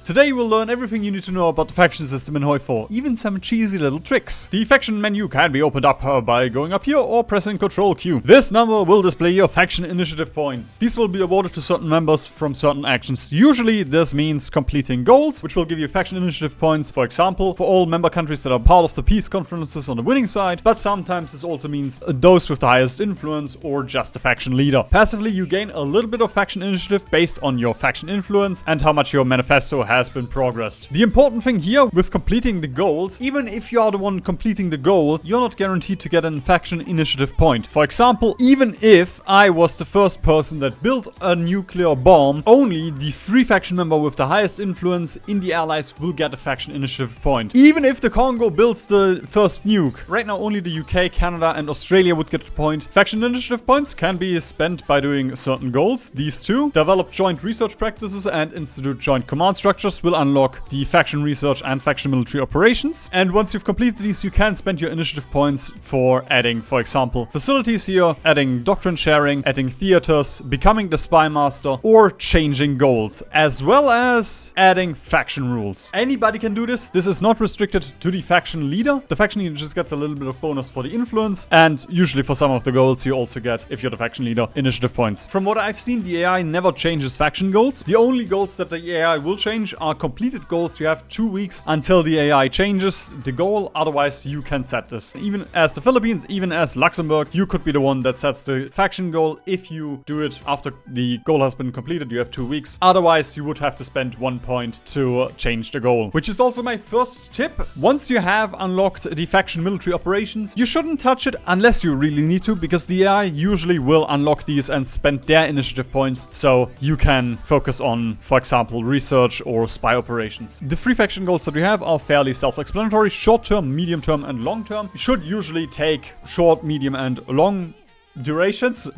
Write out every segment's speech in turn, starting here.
Today we'll learn everything you need to know about the faction system in HoI4, even some cheesy little tricks. The faction menu can be opened up by going up here or pressing Ctrl Q. This number will display your faction initiative points. These will be awarded to certain members from certain actions. Usually this means completing goals, which will give you faction initiative points, for example, for all member countries that are part of the peace conferences on the winning side, but sometimes this also means those with the highest influence or just the faction leader. Passively, you gain a little bit of faction initiative based on your faction influence and how much your manifesto has been progressed. The important thing here with completing the goals, even if you are the one completing the goal, you're not guaranteed to get an faction initiative point. For example, even if I was the first person that built a nuclear bomb, only the 3 faction member with the highest influence in the allies will get a faction initiative point. Even if the Congo builds the first nuke, right now only the UK, Canada and Australia would get a point. Faction initiative points can be spent by doing certain goals. These two: develop joint research practices and institute joint command structures will unlock the faction research and faction military operations. And once you've completed these, you can spend your initiative points for adding, for example, facilities here, adding doctrine sharing, adding theaters, becoming the spy master, or changing goals, as well as adding faction rules. Anybody can do this. This is not restricted to the faction leader. The faction leader just gets a little bit of bonus for the influence, and usually for some of the goals you also get, if you're the faction leader, initiative points. From what I've seen, the AI never changes faction goals. The only goals that the AI will change are completed goals. You have 2 weeks until the AI changes the goal, otherwise you can set this. Even as the Philippines, even as Luxembourg, you could be the one that sets the faction goal. If you do it after the goal has been completed, you have 2 weeks. Otherwise, you would have to spend 1 point to change the goal, which is also my first tip. Once you have unlocked the faction military operations, you shouldn't touch it unless you really need to, because the AI usually will unlock these and spend their initiative points, so you can focus on, for example, research or spy operations. The 3 faction goals that we have are fairly self-explanatory: short-term, medium-term and long-term. You should usually take short, medium and long durations.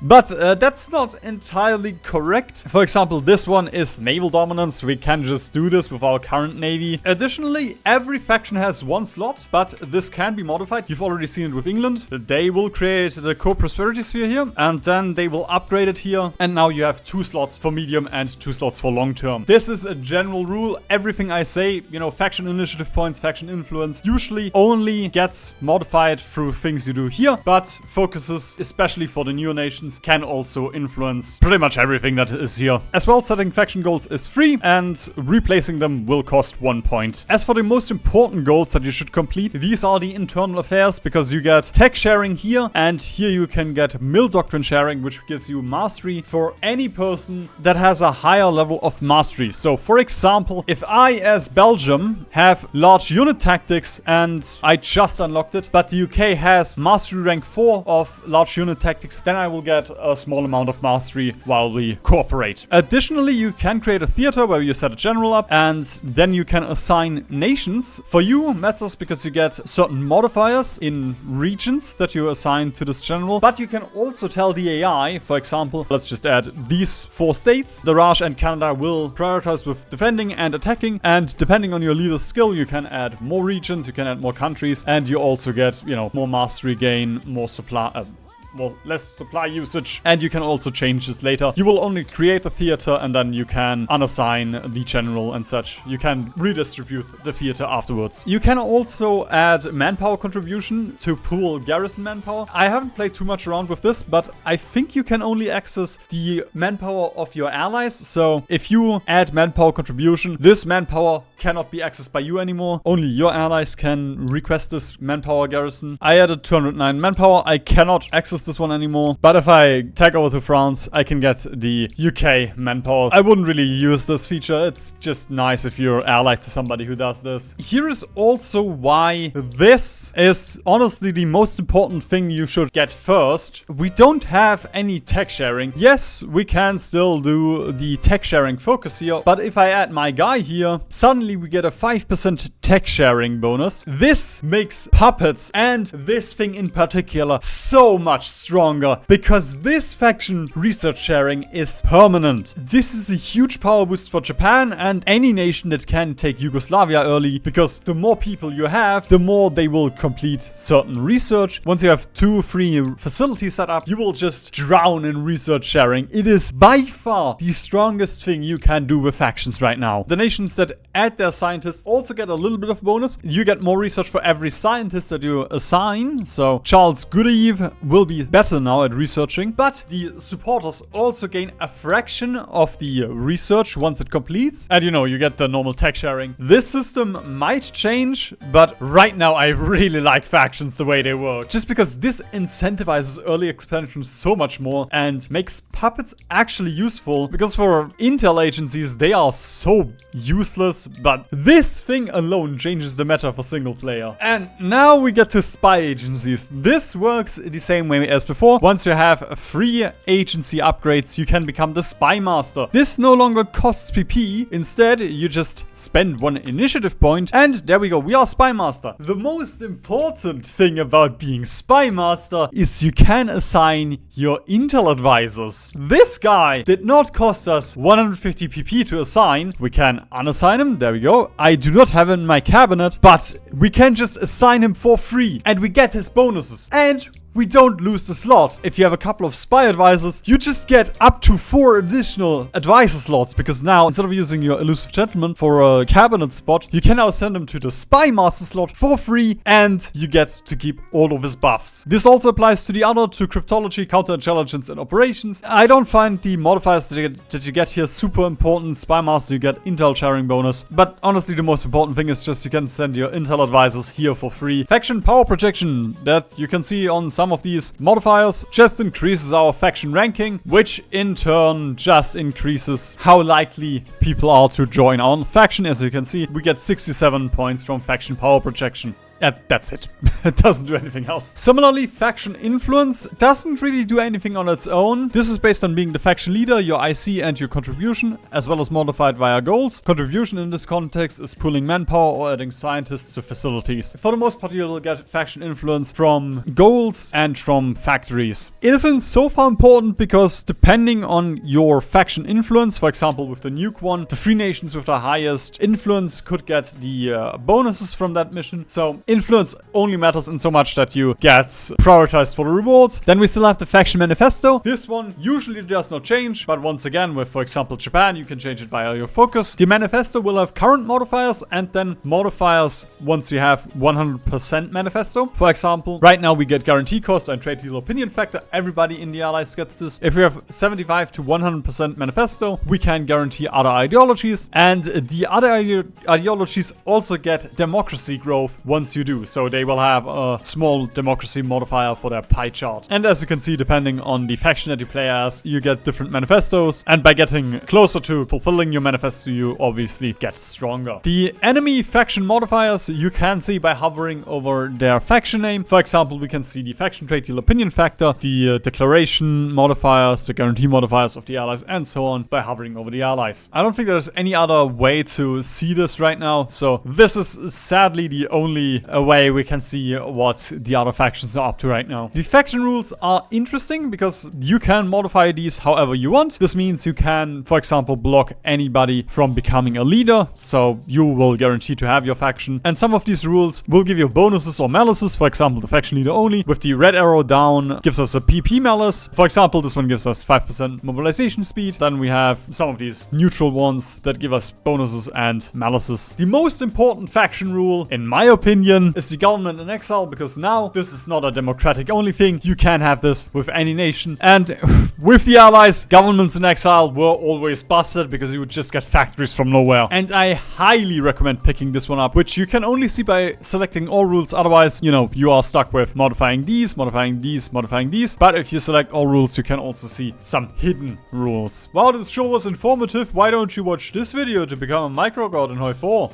But that's not entirely correct. For example, this one is naval dominance. We can just do this with our current navy. Additionally, every faction has 1 slot, but this can be modified. You've already seen it with England. They will create the co-prosperity sphere here, and then they will upgrade it here. And now you have 2 slots for medium and 2 slots for long term. This is a general rule. Everything I say, you know, faction initiative points, faction influence, usually only gets modified through things you do here, but focuses, especially for the newer nations, can also influence pretty much everything that is here. As well, setting faction goals is free, and replacing them will cost 1 point. As for the most important goals that you should complete, these are the internal affairs, because you get tech sharing here, and here you can get mil doctrine sharing, which gives you mastery for any person that has a higher level of mastery. So, for example, if I, as Belgium, have large unit tactics and I just unlocked it, but the UK has mastery rank 4 of large unit tactics, then I will get a small amount of mastery while we cooperate. Additionally, you can create a theater where you set a general up, and then you can assign nations. For you, matters because you get certain modifiers in regions that you assign to this general, but you can also tell the AI, for example, let's just add these 4 states. The Raj and Canada will prioritize with defending and attacking, and depending on your leader's skill, you can add more regions, you can add more countries, and you also get, you know, more mastery gain, more supply, less supply usage, and you can also change this later. You will only create a theater, and then you can unassign the general and such. You can redistribute the theater afterwards. You can also add manpower contribution to pool garrison manpower. I haven't played too much around with this, but I think you can only access the manpower of your allies. So if you add manpower contribution, this manpower cannot be accessed by you anymore. Only your allies can request this manpower garrison. I added 209 manpower. I cannot access this one anymore, but if I tag over to France, I can get the UK manpower. I wouldn't really use this feature. It's just nice if you're allied to somebody who does this. Here is also why this is honestly the most important thing you should get first. We don't have any tech sharing. Yes, we can still do the tech sharing focus here, but if I add my guy here, suddenly we get a 5% tech sharing bonus. This makes puppets and this thing in particular so much stronger because this faction research sharing is permanent. This is a huge power boost for Japan and any nation that can take Yugoslavia early, because the more people you have, the more they will complete certain research. Once you have 2-3 facilities set up, you will just drown in research sharing. It is by far the strongest thing you can do with factions right now. The nations that add their scientists also get a little bit of bonus. You get more research for every scientist that you assign. So Charles Goodeve will be better now at researching, but the supporters also gain a fraction of the research once it completes. And you know, you get the normal tech sharing. This system might change, but right now I really like factions the way they work. Just because this incentivizes early expansion so much more and makes puppets actually useful, because for intel agencies they are so useless, but this thing alone changes the meta for single player. And now we get to spy agencies. This works the same way as before. Once you have 3 agency upgrades, you can become the spy master. This no longer costs PP. Instead, you just spend 1 initiative point and there we go, we are spy master. The most important thing about being spy master is you can assign your intel advisors. This guy did not cost us 150 PP to assign. We can unassign him. There we go. I do not have him in my cabinet, but we can just assign him for free and we get his bonuses. And we don't lose the slot. If you have a couple of spy advisors, you just get up to 4 additional advisor slots, because now instead of using your elusive gentleman for a cabinet spot, you can now send him to the spy master slot for free and you get to keep all of his buffs. This also applies to the other 2 cryptology, counterintelligence and operations. I don't find the modifiers that you get here super important. Spy master, you get intel sharing bonus, but honestly the most important thing is just you can send your intel advisors here for free. Faction power projection that you can see on some of these modifiers just increases our faction ranking, which in turn just increases how likely people are to join our faction. As you can see, we get 67 points from faction power projection. That's it. It doesn't do anything else. Similarly, faction influence doesn't really do anything on its own. This is based on being the faction leader, your IC and your contribution, as well as modified via goals. Contribution in this context is pooling manpower or adding scientists to facilities. For the most part, you'll get faction influence from goals and from factories. It isn't so far important because depending on your faction influence, for example with the nuke one, the 3 nations with the highest influence could get the bonuses from that mission. So influence only matters in so much that you get prioritized for the rewards. Then we still have the faction manifesto. This one usually does not change, but once again with, for example, Japan, you can change it via your focus. The manifesto will have current modifiers and then modifiers once you have 100% manifesto. For example, right now we get guarantee cost and trade deal opinion factor. Everybody in the allies gets this. If we have 75 to 100% manifesto, we can guarantee other ideologies, and the other ideologies also get democracy growth once you do. So they will have a small democracy modifier for their pie chart. And as you can see, depending on the faction that you play as, you get different manifestos. And by getting closer to fulfilling your manifesto, you obviously get stronger. The enemy faction modifiers you can see by hovering over their faction name. For example, we can see the faction trade deal opinion factor, the declaration modifiers, the guarantee modifiers of the allies, and so on by hovering over the allies. I don't think there's any other way to see this right now. So this is sadly the only way we can see what the other factions are up to right now. The faction rules are interesting because you can modify these however you want. This means you can, for example, block anybody from becoming a leader, so you will guarantee to have your faction. And some of these rules will give you bonuses or malices. For example, the faction leader only with the red arrow down gives us a PP malice. For example, this one gives us 5% mobilization speed. Then we have some of these neutral ones that give us bonuses and malices. The most important faction rule, in my opinion, is the government in exile, because now this is not a democratic only thing. You can have this with any nation. And with the allies, governments in exile were always busted because you would just get factories from nowhere. And I highly recommend picking this one up, which you can only see by selecting all rules. Otherwise, you know, you are stuck with modifying these, modifying these, modifying these. But if you select all rules, you can also see some hidden rules. Wow, this show was informative. Why don't you watch this video to become a micro god in HoI4?